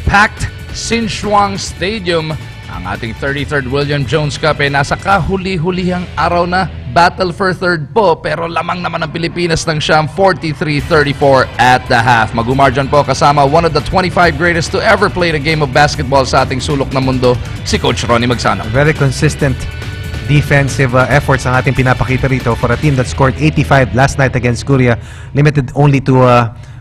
packed Sinshuang Stadium. Ang ating 33rd William Jones Cup nasa kahuli-hulihang araw na. Battle for third po, pero lamang naman ang Pilipinas ng siyam 43-34 at the half. Magumarjan po kasama one of the 25 greatest to ever play the game of basketball sa ating sulok ng mundo, si Coach Ronnie Magsano. Very consistent defensive efforts ang ating pinapakita rito for a team that scored 85 last night against Korea, limited only to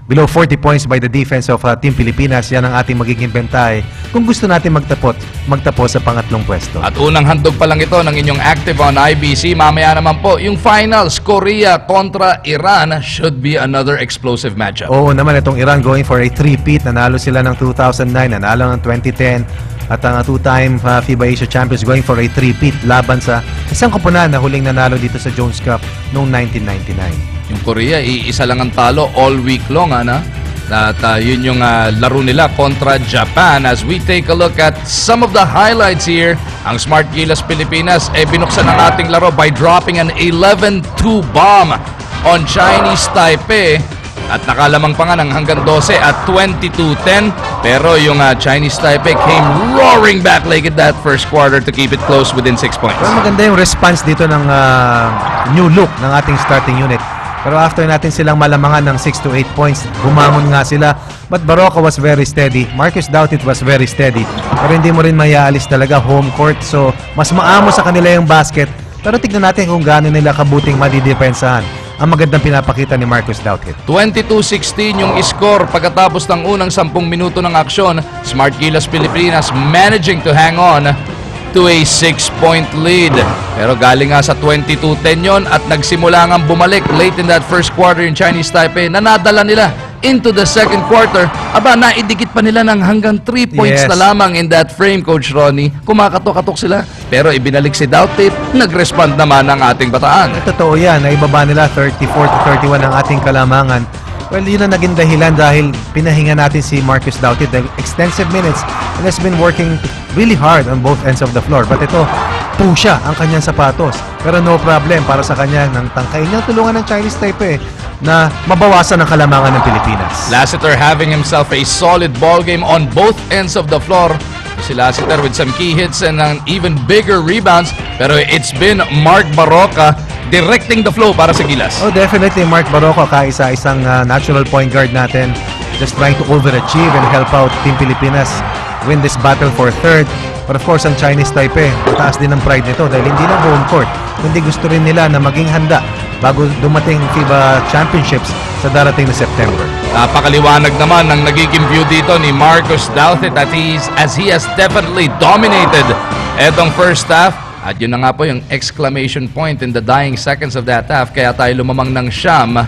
below 40 points by the defense of Team Pilipinas. Yan ang ating magiging bentahe kung gusto natin magtapos sa pangatlong pwesto. At unang handog pa lang ito ng inyong Active on IBC. Mamaya naman po, yung finals, Korea kontra Iran, should be another explosive matchup. Oo naman, itong Iran going for a three-peat. Nanalo sila ng 2009, nanalo ng 2010. At ang two-time FIBA Asia Champions going for a three-peat laban sa isang koponan na huling nanalo dito sa Jones Cup noong 1999. Yung Korea, iisa lang ang talo all week long, ana. At yun yung laro nila kontra Japan. As we take a look at some of the highlights here, ang Smart Gilas Pilipinas binuksan ang ating laro by dropping an 11-2 bomb on Chinese Taipei. At nakalamang pa nga ng hanggang 12 at 22-10. Pero yung Chinese Taipei came roaring back late at that first quarter to keep it close within 6 points. Pero maganda yung response dito ng new look ng ating starting unit. Pero after natin silang malamangan ng 6 to 8 points, bumangon nga sila. But Barroca was very steady. Marcus Doughtit was very steady. Pero hindi mo rin mayaalis talaga home court. So, mas maamo sa kanila yung basket. Pero tignan natin kung gaano nila kabuting madidepensahan ang magandang pinapakita ni Marcus Doughtit. 22-16 yung score pagkatapos ng unang 10 minuto ng aksyon. Smart Gilas Pilipinas managing to hang on to a 6-point lead. Pero galing nga sa 22-10 yon at nagsimula nga bumalik late in that first quarter in Chinese Taipei na nadala nila into the second quarter. Aba, naidikit pa nila ng hanggang 3 points na lamang in that frame, Coach Ronnie. Kumakatok-katok sila. Pero ibinalik si Doughtit, nag-respond naman ang ating bataan. Totoo yan, naibaba nila 34-31 ang ating kalamangan. Well, yun ang naging dahilan dahil pinahinga natin si Marcus Doughtit ng extensive minutes and has been working really hard on both ends of the floor. But ito, pusha ang kanyang sapatos. Pero no problem para sa kanya ng tangkay niyang tulungan ng Chinese Taipei na mabawasan ang kalamangan ng Pilipinas. Lassiter having himself a solid ball game on both ends of the floor. Si Lassiter with some key hits and an even bigger rebounds. Pero it's been Mark Barroca directing the flow para sa Gilas. Oh, definitely Mark Barroca, isang natural point guard natin, just trying to overachieve and help out Team Pilipinas win this battle for third. But of course, ang Chinese Taipei, mataas din ang pride nito dahil hindi lang home court, kundi gusto rin nila na maging handa bago dumating FIBA Championships sa darating na September. Napakaliwanag naman ang nagiging view dito ni Marcus Doughtit as he has definitely dominated etong first half. At yun na nga po yung exclamation point in the dying seconds of that half. Kaya tayo lumamang ng siyam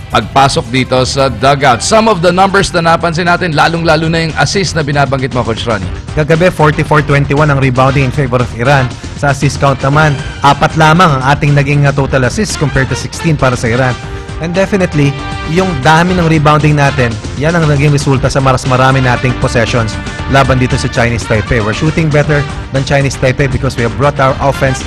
pagpasok dito sa dugout. Some of the numbers na napansin natin, lalong-lalo na yung assist na binabanggit mo, Coach Ronnie. Kagabi, 44-21 ang rebounding in favor of Iran. Sa assist count naman, 4 lamang ang ating naging total assists compared to 16 para sa Iran. And definitely, yung dami ng rebounding natin, yan ang naging resulta sa marami nating possessions laban dito sa Chinese Taipei. We're shooting better than Chinese Taipei because we have brought our offense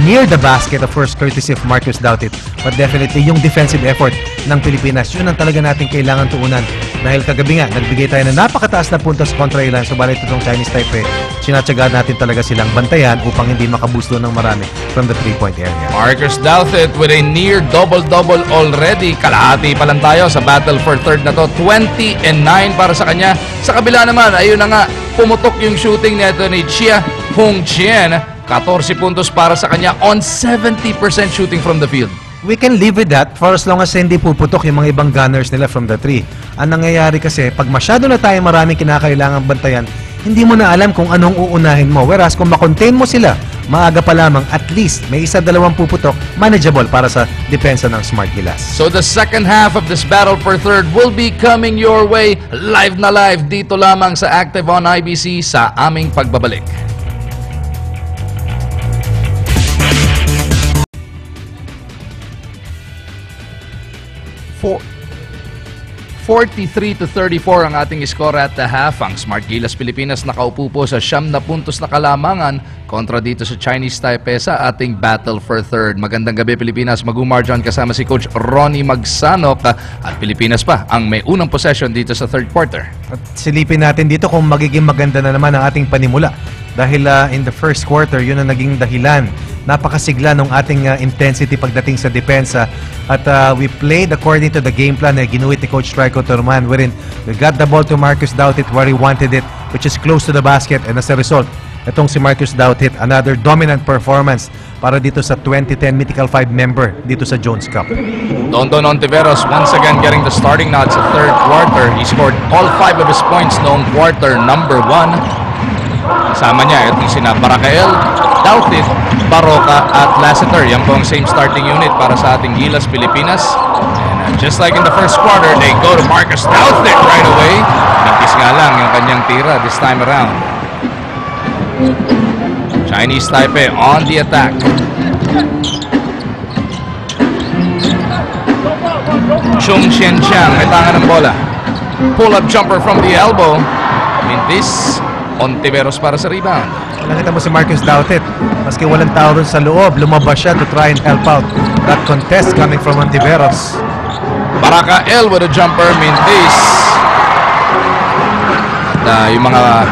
near the basket, of course, courtesy of Marcus Doughtit. But definitely, yung defensive effort ng Pilipinas, yun ang talaga natin kailangan tuunan. Dahil kagabi nga, nagbigay tayo ng napakataas na puntos kontra Iran. Subalit itong Chinese Taipei, sinatsagaan natin talaga silang bantayan upang hindi makabusto ng marami from the 3-point area. Marcus Doughtit with a near double-double already. Kalahati pa lang tayo sa battle for third na to. 20-9 para sa kanya. Sa kabila naman, ayun na nga, pumutok yung shooting nito ni Chia Hong Chien. 14 puntos para sa kanya on 70% shooting from the field. We can live with that for as long as hindi puputok yung mga ibang gunners nila from the 3. Ang nangyayari kasi, pag masyado na tayo maraming kinakailangang bantayan, hindi mo na alam kung anong uunahin mo. Whereas kung makontain mo sila, maaga pa lamang, at least may 1-2 puputok, manageable para sa depensa ng Smart Gilas. So the second half of this battle for third will be coming your way live na live dito lamang sa Active on IBC sa aming pagbabalik. 43-34 ang ating score at the half. Ang Smart Gilas Pilipinas nakaupo po sa 9 na puntos na kalamangan kontra dito sa Chinese Taipei sa ating battle for third. Magandang gabi Pilipinas, Magumar John kasama si Coach Ronnie Magsanok at Pilipinas pa ang may unang possession dito sa third quarter. At silipin natin dito kung magiging maganda na naman ang ating panimula. Dahil in the first quarter, yun ang naging dahilan. Napakasigla ng ating intensity pagdating sa depensa. At we played according to the game plan na ginuhit ni Coach Raiko Torman, wherein we got the ball to Marcus Doutit where he wanted it, which is close to the basket. And as a result, itong si Marcus Doutit, another dominant performance para dito sa 2010 Mythical 5 member dito sa Jones Cup. Dondon Ontiveros once again getting the starting nod sa third quarter. He scored all 5 of his points noong quarter number 1. Kasama niya itong sina Baracael, Doutit, Baroka at Lassiter. Yan po ang same starting unit para sa ating Gilas Pilipinas. And just like in the first quarter, they go to Marcus Doutit right away. Nagkis nga lang yung kanyang tira this time around. Chinese Taipei on the attack. Chung Xianqiang may tanga ng bola. Pull-up jumper from the elbow. Mintis Ontiveros para sa rebound. Nakita mo si Marcus Doutit, maski walang tao rin sa loob, lumabas siya to try and help out that contest coming from Ontiveros. Baracael with a jumper, Mintis. At yung mga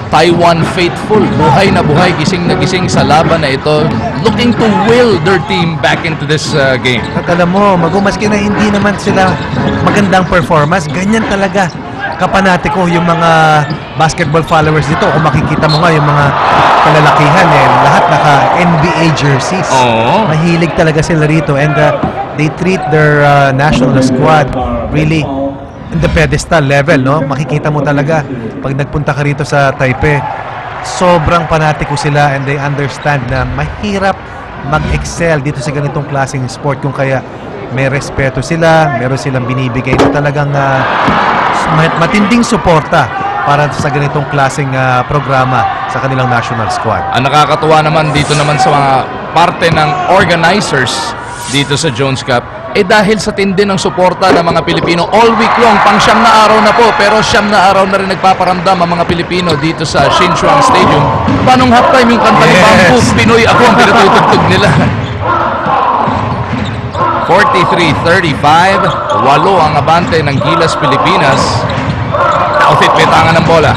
Taiwan faithful, buhay na buhay, gising na gising sa laban na ito, looking to will their team back into this game. At alam mo, maski na hindi naman sila magandang performance, ganyan talaga kapanatiko yung mga basketball followers dito. Kung makikita mo nga yung mga kalalakihan, lahat naka NBA jerseys. Mahilig talaga sila rito, and they treat their national squad really in the pedestal level, no? Makikita mo talaga pag nagpunta ka rito sa Taipei, sobrang panatiko sila, and they understand na mahirap mag-excel dito sa ganitong klaseng sport, kung kaya may respeto sila, meron silang binibigay na talagang matinding suporta para sa ganitong klaseng programa sa kanilang national squad. Ang nakakatuwa naman dito naman sa mga parte ng organizers dito sa Jones Cup, dahil sa tindi ng suporta ng mga Pilipino all week long, pang 9 na araw na po, pero 9 na araw na rin nagpaparamdam ang mga Pilipino dito sa Xinchuang Stadium. Panong halftime yung kanta ni Bamboo, Pinoy ako ang pinatutugtog nila. 43-35, 8 ang abante ng Gilas Pilipinas. Doutit may tangan ng bola.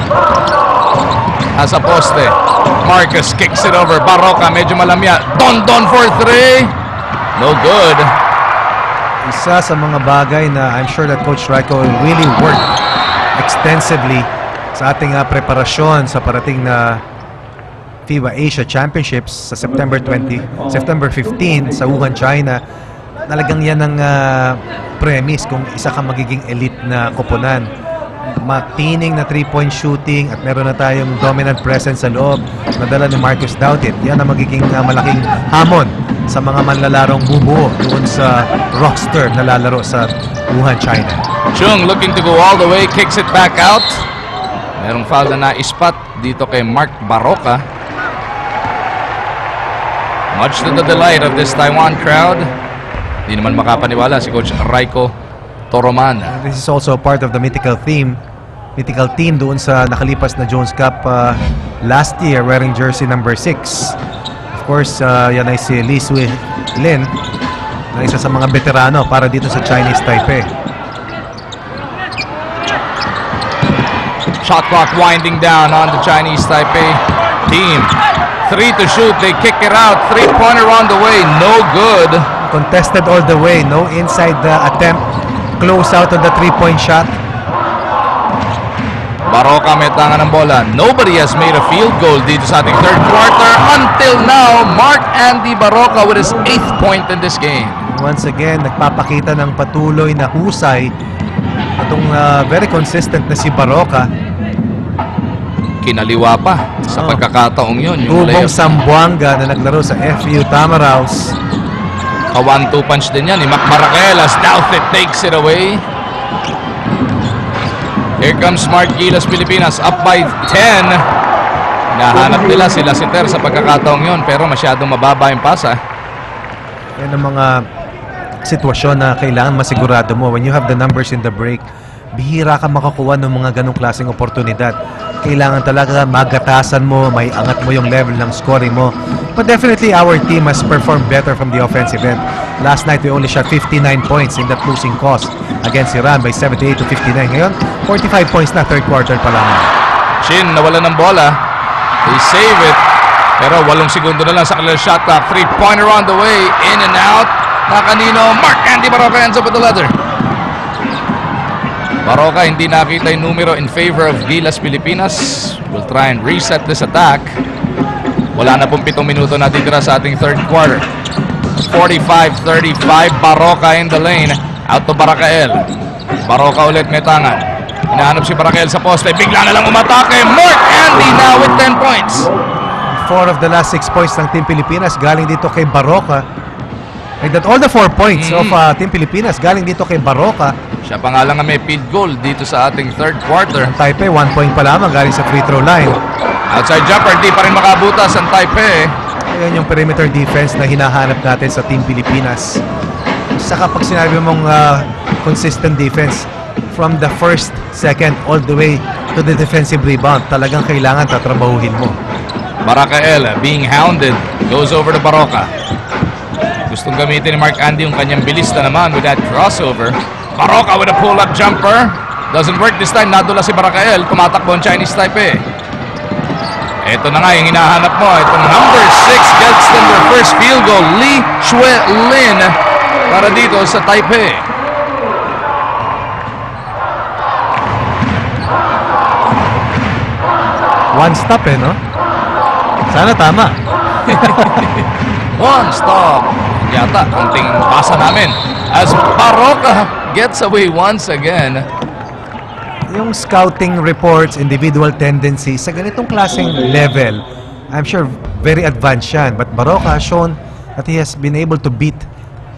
Nasa poste. Marcus kicks it over. Baroka medyo malamya. Dondon for 3. No good. Isa sa mga bagay na I'm sure that Coach Raiko will really work extensively sa ating preparasyon sa parating na FIBA Asia Championships sa September 15 sa Wuhan, China. Talagang yan ang premise kung isa ka magiging elite na koponan. Matining na 3-point shooting at meron na tayong dominant presence sa loob na dala ni Marcus Doutit. Yan ang magiging malaking hamon sa mga manlalarong bubuo doon sa roster na lalaro sa Wuhan, China. Chung looking to go all the way, kicks it back out. Merong foul na na-spot dito kay Mark Baroka. Much to the delight of this Taiwan crowd. Hindi naman makapaniwala si Coach Raiko Torman. This is also part of the mythical team doon sa nakalipas na Jones Cup last year, wearing jersey number 6. Of course, yan ay si Lee Sui Lin, na isa sa mga veterano para dito sa Chinese Taipei. Shot clock winding down on the Chinese Taipei team. 3 to shoot, they kick it out. 3-pointer on the way, no good. Contested all the way, no inside the attempt, close out on the 3-point shot. Baroka may tangan ng bola. Nobody has made a field goal dito sa ating third quarter until now. Mark Andy Baroka with his 8th point in this game. Once again, nagpapakita ng patuloy na husay itong very consistent na si Baroka. Kinaliwa pa sa pagkakataong yun. Gubong Sambuanga na naglaro sa FU Tamaraos. A 1-2 punch din yan ni Mac Baracael as Doutit takes it away. Here comes Smart Gilas Pilipinas up by 10. Nahanap nila sila si Ter sa pagkakataong yun, pero masyadong mababa yung pasa. Yan ang mga sitwasyon na kailangan masigurado mo when you have the numbers in the break. bihira ka makakuha ng mga ganong klaseng oportunidad. Kailangan talaga magatasan mo, may angat mo yung level ng scoring mo. But definitely our team has performed better from the offensive end. Last night we only shot 59 points in that losing cause against Iran by 78 to 59. Ngayon, 45 points na third quarter pa lang. Chin nawala ng bola. They save it. Pero 8 segundo na lang sa kanilang shot clock. 3-pointer on the way. In and out. Na kanino? Mark Andy Baroka ends up with the leather. Baroka hindi nakita yung numero in favor of Gilas Pilipinas. We'll try and reset this attack. Wala na pong 7 minuto na titira sa ating third quarter. 45-35. Baroka in the lane. Out to Barakael. Baroka ulit may tangan. Hinahanap si Barakael sa poste. Bigla na lang umatake. Mark Andy now with 10 points. 4 of the last 6 points ng Team Pilipinas galing dito kay Baroka. And that all the 4 points of Team Pilipinas galing dito kay Baroka. Siya pa nga lang may field goal dito sa ating third quarter. Ang Taipei, 1 point pa lamang galing sa free throw line. Outside jumper, di pa rin makabutas ang Taipei. Ayan yung perimeter defense na hinahanap natin sa Team Pilipinas. Saka pag sinabi mong consistent defense, from the first, second, all the way to the defensive rebound, talagang kailangan tatrabahuhin mo. Barakael being hounded, goes over to Baroka. Gustong gamitin ni Mark Andy yung kanyang bilis na naman with that crossover. Baroka with a pull-up jumper. Doesn't work this time. Nadula si Barakael. Tumatakbo ang Chinese Taipei. Ito na nga yung hinahanap mo. Itong number 6 gets them their first field goal. Lee Chue Lin para dito sa Taipei. One stop no? Sana tama. One stop. Yata, konting pasa namin. As Baroka gets away once again. Yung scouting reports, individual tendencies, sa ganitong klaseng level, I'm sure very advanced yan. But Baroka has shown that he has been able to beat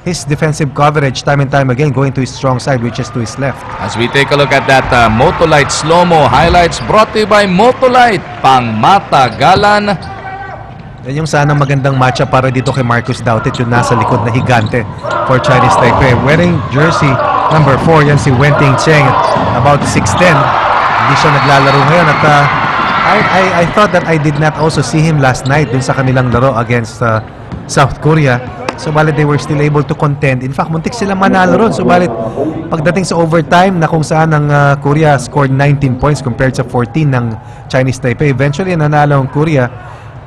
his defensive coverage time and time again, going to his strong side, which is to his left. As we take a look at that Motolite slow-mo highlights brought to you by Motolite, pang matagalan. Yan yung sana magandang matchup para dito kay Marcus Dautit, yung nasa likod na higante for Chinese Taipei. Wearing jersey number 4, yan si Wenting Cheng, about 6'10". Hindi siya naglalaro ngayon at I thought that I did not also see him last night dun sa kanilang laro against South Korea. Subalit they were still able to contend. In fact, muntik sila manalo ron. Subalit pagdating sa overtime na kung saan ang Korea scored 19 points compared sa 14 ng Chinese Taipei. Eventually, nanalo ang Korea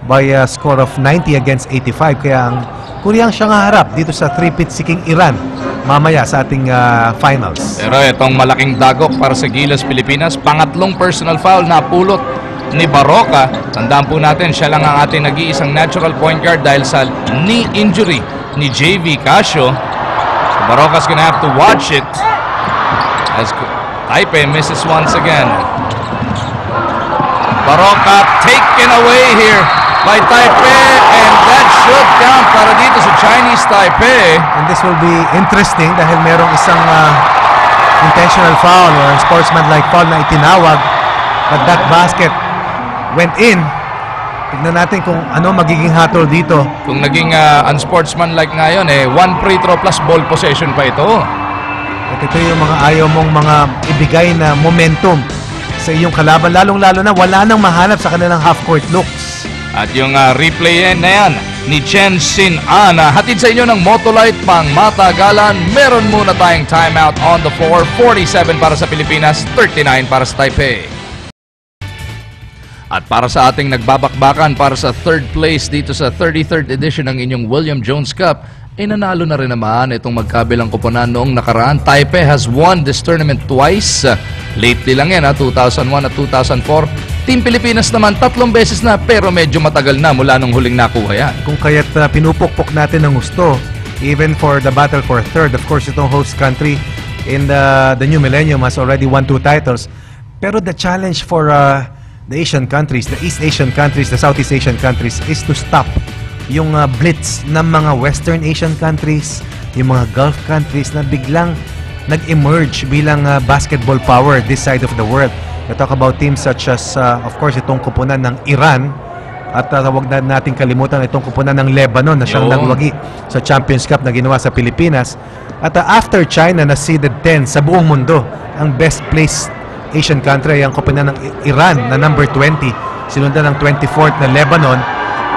by a score of 90 against 85. Kaya ang Korea ang siyang haharap dito sa three-peat-seeking Iran mamaya sa ating finals. Pero itong malaking dagok para sa Gilas Pilipinas, pangatlong personal foul na pulot ni Baroka. Tandaan po natin, siya lang ang ating nag-iisang natural point guard dahil sa knee injury ni JV Casio. So Baroka's gonna have to watch it as Taipei misses once again. Baroka taken away here by Taipei, and that should count para dito sa Chinese Taipei. And this will be interesting dahil merong isang intentional foul or sportsman-like foul na itinawag, but that basket went in. Tignan natin kung ano magiging hatol dito. Kung naging unsportsmanlike nga yun, 1 free throw plus ball possession pa ito. At ito yung mga ayaw mong mga ibigay na momentum sa iyong kalaban, lalong-lalo na wala nang mahanap sa kanilang half-court looks. At yung replay na yan ni Chen Sin An, hatid sa inyo ng Motolite pang matagalan. Meron muna tayong timeout on the floor. 47 para sa Pilipinas, 39 para sa Taipei. At para sa ating nagbabakbakan para sa third place dito sa 33rd edition ng inyong William Jones Cup, nanalo na rin naman itong magkabilang koponan noong nakaraan. Taipei has won this tournament twice. Lately lang yan, 2001 at 2004. Team Pilipinas naman 3 beses na, pero medyo matagal na mula nung huling nakuha yan. Kung kaya't pinupukpok natin ng gusto, even for the battle for third, of course itong host country in the new millennium has already won 2 titles. Pero the challenge for the Asian countries, the East Asian countries, the Southeast Asian countries is to stop yung blitz ng mga Western Asian countries, yung mga Gulf countries na biglang nag-emerge bilang basketball power this side of the world. I talk about teams such as, of course, itong koponan ng Iran, At huwag na natin kalimutan itong kupunan ng Lebanon na siyang Yun. nagwagi sa Champions Cup na ginawa sa Pilipinas. At after China na seeded 10 sa buong mundo, ang best placed Asian country ay ang kupunan ng Iran na number 20. Sinundan ng 24th na Lebanon.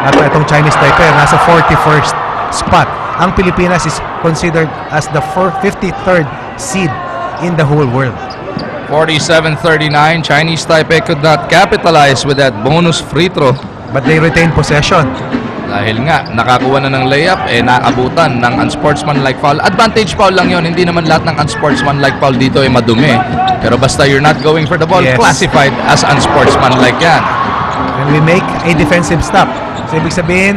At itong Chinese Taipei nasa 41st spot. Ang Pilipinas is considered as the 53rd seed in the whole world. 47-39, Chinese Taipei could not capitalize with that bonus free throw. But they retain possession. Dahil nga, nakakuha na ng layup, naabutan ng unsportsmanlike foul. Advantage foul lang yon, hindi naman lahat ng unsportsmanlike foul dito ay madumi. Pero basta you're not going for the ball, Yes. classified as unsportsmanlike yan. And we make a defensive stop. So, ibig sabihin,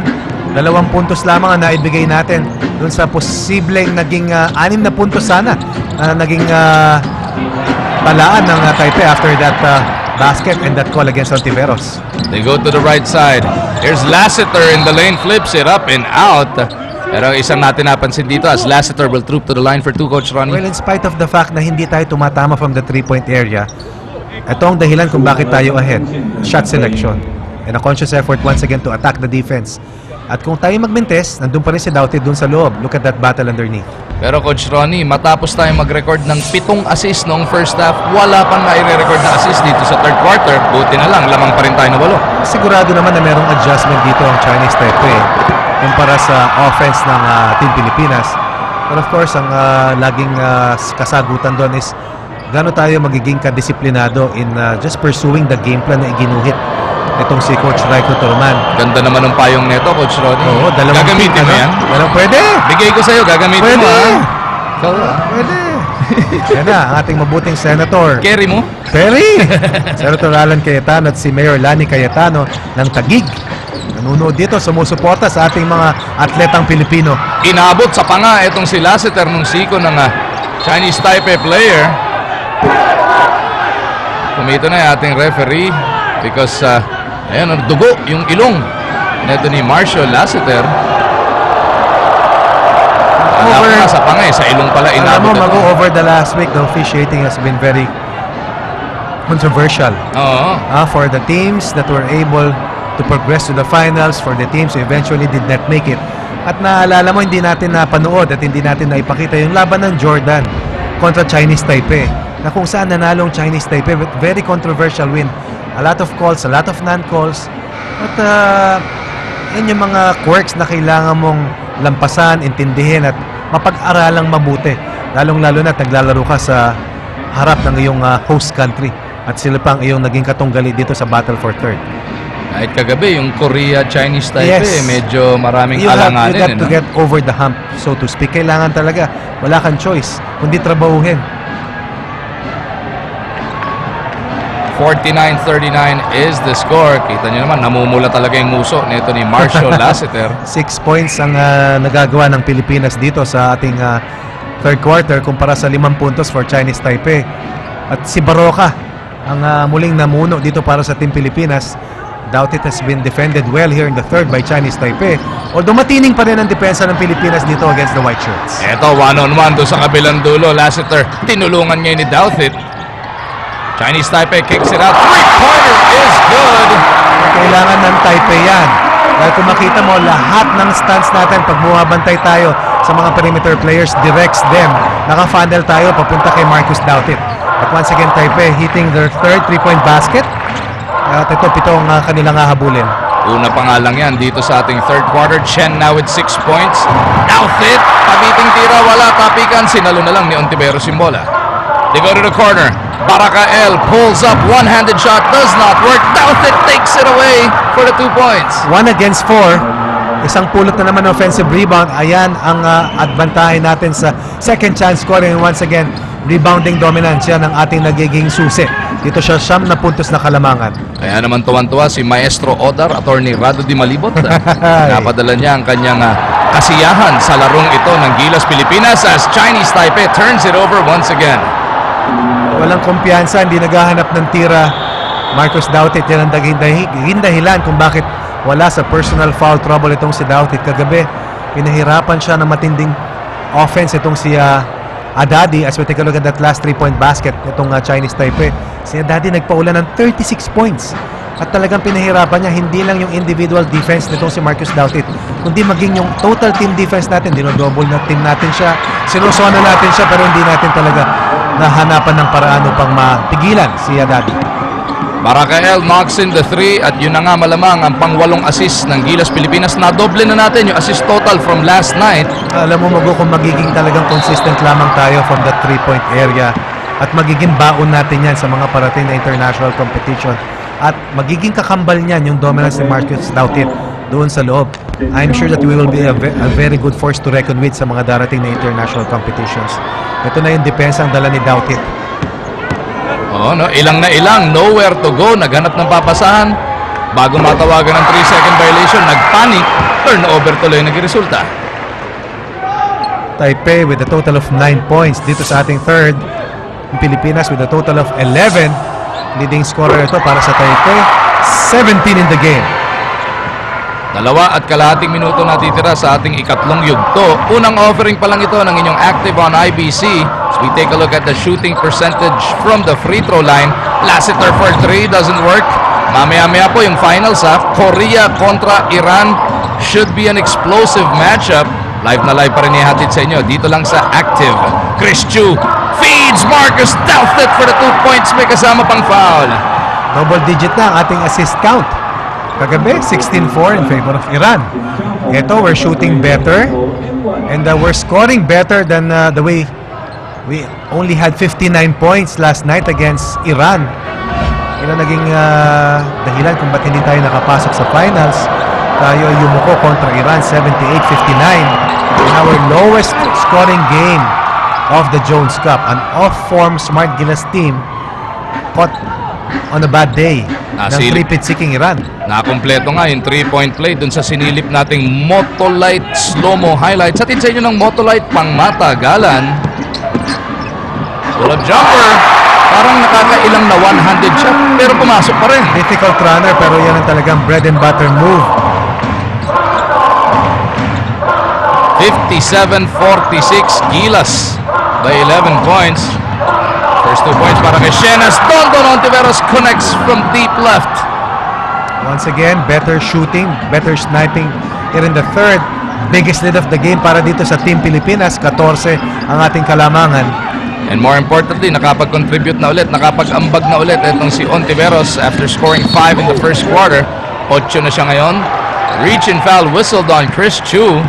2 puntos lamang ang naibigay natin dun sa posibleng naging 6 na puntos sana na naging palaan ng Taipei after that basket and that call against Ontiveros. They go to the right side. Here's Lassiter in the lane, flips it up and out. Pero isang natin napansin dito as Lassiter will troop to the line for 2, Coach Ronnie. Well, in spite of the fact na hindi tayo tumatama from the 3-point area, ito ang dahilan kung bakit tayo ahead. Shot selection. And a conscious effort once again to attack the defense. At kung tayo magmintes, nandun pa rin si Doughty dun sa loob. Look at that battle underneath. Pero Coach Ronnie, matapos tayo mag-record ng 7 assist noong first half, wala pang maire-record na assist dito sa third quarter. Buti na lang, lamang pa rin tayo na 8. Sigurado naman na merong adjustment dito ang Chinese Taipei kumpara sa offense ng Team Pilipinas. But of course, ang laging kasagutan doon is gaano tayo magiging kadisiplinado in just pursuing the game plan na iginuhit itong si Coach Raiko Toroman. Ganda naman ng payong neto, Coach Ronnie. Oo, Gagamitin mo yan? Pwede! Bigay ko sa'yo, gagamitin Pwede! mo ha. Ikaw, Pwede! Yan na, ang ating mabuting senator. carry mo? Perry! Senator Alan Cayetano at si Mayor Lani Cayetano ng Taguig. Nanunood dito, sumusuporta sa ating mga atletang Pilipino. Inabot sa panga itong si Lassiter nung siko ng Chinese Taipei player. Kumito na yung ating referee because ayan, dugo yung ilong neto ni Marshall Lassiter. Over sa panga sa ilong pala Alam inabot mo, ito. over the last week, the officiating has been very controversial. Oo. For the teams that were able to progress to the finals, for the teams who eventually did not make it. At naalala mo, hindi natin napanood at hindi natin naipakita yung laban ng Jordan kontra Chinese Taipei, na kung saan nanalong Chinese Taipei with very controversial win. A lot of calls, a lot of non-calls. At yan yung mga quirks na kailangan mong lampasan, intindihin at mapag-aralang mabuti. Lalong-lalo na at naglalaro ka sa harap ng iyong host country at sila pang iyong naging katunggali dito sa Battle for Third. Kahit kagabi, yung Korea-Chinese Taipei, Yes. medyo maraming You alanganin. got to get over the hump, so to speak. Kailangan talaga, wala kang choice, kundi trabahuhin. 49-39 is the score. Kita niyo naman, namumula talaga yung muso nito ni Marshall Lassiter. 6 points ang nagagawa ng Pilipinas dito sa ating third quarter kumpara sa 5 puntos for Chinese Taipei. At si Baroka ang muling namuno dito para sa Team Pilipinas. Doubt it has been defended well here in the third by Chinese Taipei. Although matining pa rin ang depensa ng Pilipinas dito against the White Shirts. Eto, one-on-one doon sa kabilang dulo. Lassiter, tinulungan ngayon ni Douthit. Chinese Taipei kicks it out. Three-pointer is good. Kailangan ng Taipei yan. Dahil kung makita mo, lahat ng stance natin pag bumabantay tayo sa mga perimeter players, directs them. Naka-funnel tayo papunta kay Marcus Douthit. At once again, Taipei hitting their third 3-point basket. At ito, 7 ang kanilang hahabulin. Una pa nga lang yan dito sa ating third quarter. Chen now with 6 points. Douthit, pabiting tira, wala tapikan. Sinalo na lang ni Ontiveros yung bola. They go to the corner. Barakael pulls up, one-handed shot, does not work. Douthit takes it away for the 2 points. 1 against 4. Isang pulot na naman offensive rebound. Ayan ang advantahe natin sa second chance scoring. Once again, rebounding dominance yan ang ating nagiging susi. Dito siya 9 na puntos na kalamangan. Kaya naman tuwan-tuwa si Maestro Odar, Attorney Rado Di Malibot. Napadala niya ang kanyang kasiyahan sa larong ito ng Gilas Pilipinas as Chinese Taipei turns it over once again. Walang kumpiyansa, hindi naghahanap ng tira. Marcus Douthit, yan ang naging dahilan kung bakit wala sa personal foul trouble itong si Douthit. Kagabi, pinahirapan siya ng matinding offense itong si Adadi. As we take a look at that last 3-point basket itong Chinese Taipei, si Adadi nagpaula ng 36 points At talagang pinahirapan niya, hindi lang yung individual defense nitong si Marcus Dautit, kundi maging yung total team defense natin. Dinodouble na team natin siya, sinusona natin siya, pero hindi natin talaga nahanapan ng paraan upang mapigilan si Haddad. Baracael knocks in the 3 at yun na nga malamang ang pang-8 assist ng Gilas Pilipinas. Nadoble na natin yung assist total from last night. Alam mo, Mago, kung magiging talagang consistent lamang tayo from that 3-point area at magiging baon natin yan sa mga parating na international competition at magiging kakambal niyan yung dominance ni Marcus Dautit doon sa loob. I'm sure that we will be a very good force to reckon with sa mga darating na international competitions. Ito na yung depensa ang dala ni Dautit. Oh, no, ilang na ilang, nowhere to go, naghanap ng papasahan. Bago matawagan ng 3-second violation, nagpanic, turnover tuloy nagresulta. Taipei with a total of 9 points dito sa ating third. Ang Pilipinas with a total of 11. Leading scorer ito para sa Taipei, 17 in the game. 2 at kalahating minuto natitira sa ating ikatlong yugto. Unang offering pa lang ito ng inyong active on IBC. As we take a look at the shooting percentage from the free throw line. Lassiter for 3 doesn't work. Mamaya-maya po yung finals Korea kontra Iran. Should be an explosive matchup. Live na live pa rin ihatid sa inyo dito lang sa active. Chris Chu feeds Marcus Dautit for the 2 points. May kasama pang foul. Double digit na ang ating assist count. Kagabi, 16-4 in favor of Iran. Ito, we're shooting better and we're scoring better than the way we only had 59 points last night against Iran. Yun ang naging dahilan kung ba't hindi tayo nakapasok sa finals. Tayo ay yumuko kontra Iran, 78-59. In our lowest scoring game of the Jones Cup. An off-form Smart Gilas team caught on a bad day ng three-pit-seeking Iran. Nakompleto nga yung 3-point play dun sa sinilip nating Motolite slow-mo highlights. Atin sa inyo ng Motolite pang matagalan. Pull-up jumper. Parang nakakailang na one-handed shot pero pumasok pa rin. Difficult runner pero yan ang talagang bread and butter move. 57-46 Gilas by 11 points. First 2 points para kay Shenas. Dondon Ontiveros connects from deep left. Once again, better shooting, better sniping here in the third. Biggest lead of the game para dito sa Team Pilipinas. 14 ang ating kalamangan. And more importantly, nakapag-contribute na ulit, nakapag-ambag na ulit itong si Ontiveros after scoring 5 in the first quarter. 8 na siya ngayon. Reach and foul whistled on Chris Chu.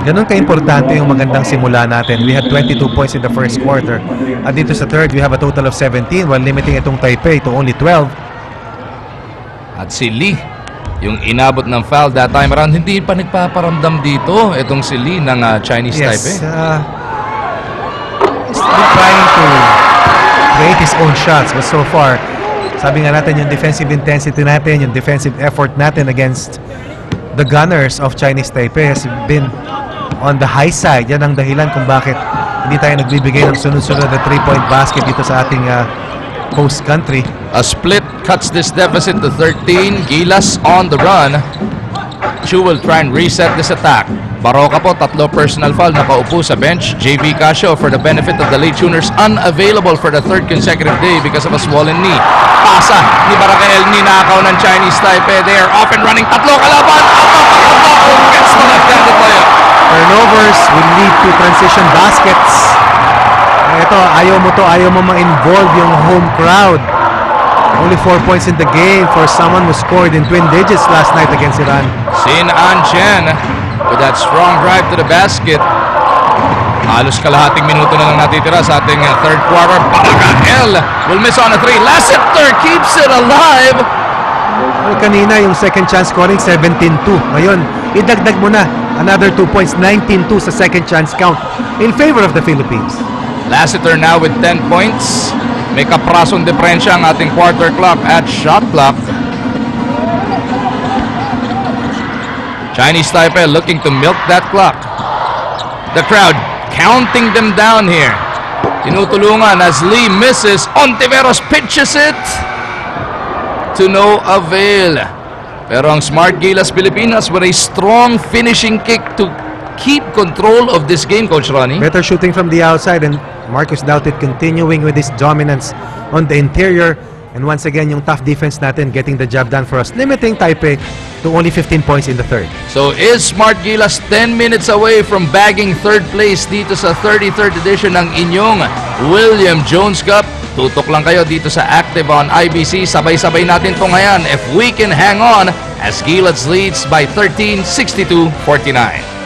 Ganun ka-importante yung magandang simula natin. We had 22 points in the first quarter. At dito sa third, we have a total of 17 while limiting itong Taipei to only 12. At si Lee, yung inabot ng foul that time around, hindi pa nagpaparamdam dito itong si Lee ng Chinese Taipei. He's been trying to create his own shots but so far, sabi nga natin yung defensive intensity natin, yung defensive effort natin against the Gunners of Chinese Taipei has been on the high side. Yan ang dahilan kung bakit hindi tayo nagbibigay ng sunod-sunod na 3-point basket dito sa ating host country. A split cuts this deficit to 13. Gilas on the run. Chu will try and reset this attack. Baroka po, 3 personal foul, nakaupo sa bench. JV Casio for the benefit of the late tuners, unavailable for the 3rd consecutive day because of a swollen knee. Pasa ni Baracael, ninakaw ng Chinese Taipei. They are off and running. 3 kalaban. Gets the left-handed player. Turnovers will lead to transition baskets. Ito, ayaw mo ma-involve yung home crowd. Only 4 points in the game for someone who scored in twin digits last night against Iran. Sin An Chen with that strong drive to the basket. Halos kalahating minuto na lang natitira sa ating third quarter. Baracael will miss on a 3. Lassiter keeps it alive. Well, kanina yung second chance scoring 17-2. Ngayon, idagdag mo na another 2 points, 19-2 sa second chance count in favor of the Philippines. Lassiter now with 10 points. May kaprasong diferensya ang ating quarter clock at shot clock. Chinese Taipei looking to milk that clock. The crowd counting them down here. Tinutulungan as Lee misses. Ontiveros pitches it to no avail. Pero ang Smart Gilas Pilipinas with a strong finishing kick to keep control of this game, Coach Ronnie. Better shooting from the outside and Marcus Dautit continuing with his dominance on the interior And once again, yung tough defense natin getting the job done for us, limiting Taipei to only 15 points in the third. So is Smart Gilas 10 minutes away from bagging third place dito sa 33rd edition ng inyong William Jones Cup? Tutok lang kayo dito sa Active on IBC. Sabay-sabay natin po ngayon if we can hang on as Gilas leads by 13, 62-49.